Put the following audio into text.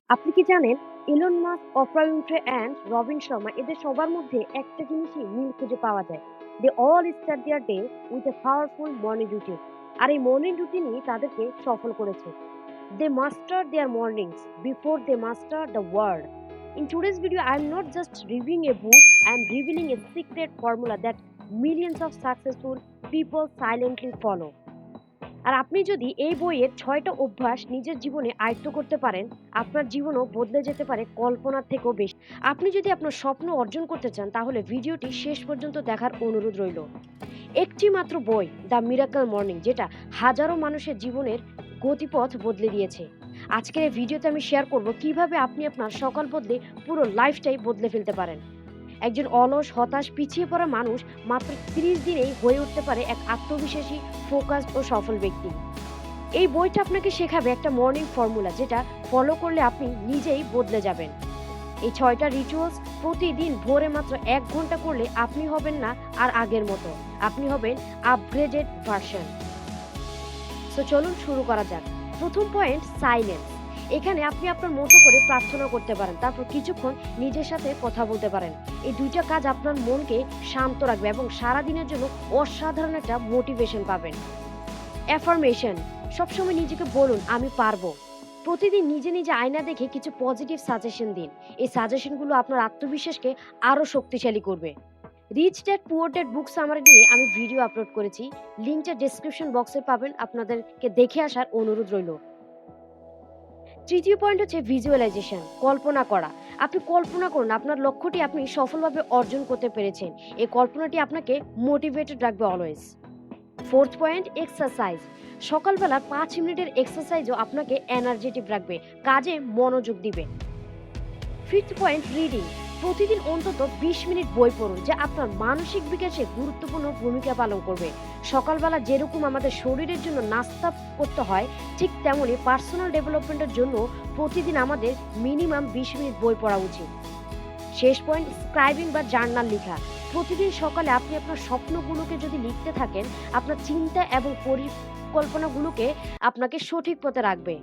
আপনি কি জানেন Elon Musk, Oprah Winfrey and Robin Sharma এদের সবার মধ্যে একটা জিনিসই মিল খুঁজে পাওয়া যায়। They all start their day with a powerful morning routine. আর এই মর্নিং রুটিনই তাদেরকে সফল করেছে। They master their mornings before they master the world. In today's video, I am not just reviewing a book, I am revealing a secret formula that millions of successful people silently follow. আর আপনি যদি এই বইয়ের ৬টা অভ্যাস নিজের জীবনে আয়ত্ত করতে পারেন, আপনার জীবনও বদলে যেতে পারে কল্পনার থেকেও বেশি। আপনি যদি আপনার স্বপ্ন অর্জন করতে চান তাহলে ভিডিওটি শেষ পর্যন্ত দেখার অনুরোধ রইল। একটি মাত্র বই, দ্য মিরাকল মর্নিং, যেটা হাজারো মানুষের জীবনের গতিপথ বদলে দিয়েছে। আজকের এই ভিডিওতে আমি শেয়ার করব কিভাবে আপনি আপনার সকাল বদলে পুরো লাইফটাই বদলে ফেলতে পারেন। একজন অলস, হতাশ, পিছিয়ে পড়া মানুষ মাত্র ৩০ দিনেই হয়ে উঠতে পারে এক আত্মবিশ্বাসী, ফোকাসড ও সফল ব্যক্তি। এই বইটা আপনাকে শেখাবে একটা মর্নিং ফর্মুলা, যেটা ফলো করলে আপনি নিজেই বদলে যাবেন। এই ৬টা রিচুয়ালস প্রতিদিন ভোরে মাত্র ১ ঘন্টা করলে আপনি হবেন না আর আগের মতো, আপনি হবেন আপগ্রেডেড ভার্সন। সো চলুন শুরু করা যাক। প্রথম পয়েন্ট, সাইলেন্স। এখানে আপনি আপনার মতো করে প্রার্থনা করতে পারেন, তারপর কিছুক্ষণ নিজের সাথে কথা বলতে পারেন। এই দুইটা কাজ আপনার মনকে শান্ত রাখবে এবং সারাদিনের জন্য অসাধারণ একটা মোটিভেশন পাবেন। অ্যাফার্মেশন। সবসময় নিজেকে বলুন, আমি পারবো। প্রতিদিন নিজে নিজে আয়না দেখে কিছু পজিটিভ সাজেশন দিন। এই সাজেশনগুলো আপনার আত্মবিশ্বাসকে আরও শক্তিশালী করবে। Rich dad poor dad book summary নিয়ে আমি ভিডিও আপলোড করেছি, লিঙ্কটা ডেসক্রিপশন বক্সে পাবেন, আপনাদেরকে দেখে আসার অনুরোধ রইল। তৃতীয় পয়েন্ট হচ্ছে ভিজুয়ালাইজেশন, কল্পনা করা। আপনি কল্পনা করুন আপনার লক্ষ্যটি আপনি সফলভাবে অর্জন করতে পেরেছেন। এই কল্পনাটি আপনাকে মোটিভেটেড রাখবে অলওয়েজ। Fourth point, exercise. সকালবেলা ৫ মিনিটের এক্সারসাইজও আপনাকে এনার্জেটিক রাখবে, কাজে মনোযোগ দিবে। Fifth point, reading. প্রতিদিন অন্তত ২০ মিনিট বই পড়ুন, যা আপনার মানসিক বিকাশে গুরুত্বপূর্ণ ভূমিকা পালন করবে। সকালবেলা যেরকম আমাদের শরীরের জন্য নাস্তা করতে হয়, ঠিক তেমনি পার্সোনাল ডেভেলপমেন্টের জন্য প্রতিদিন আমাদের মিনিমাম ২০ মিনিট বই পড়া উচিত। শেষ পয়েন্ট, স্ক্রাইবিং বা জার্নাল লেখা। প্রতিদিন সকালে আপনি আপনার স্বপ্নগুলোকে যদি লিখতে থাকেন, আপনার চিন্তা এবং পরিকল্পনাগুলোকে আপনাকে সঠিক পথে রাখবে।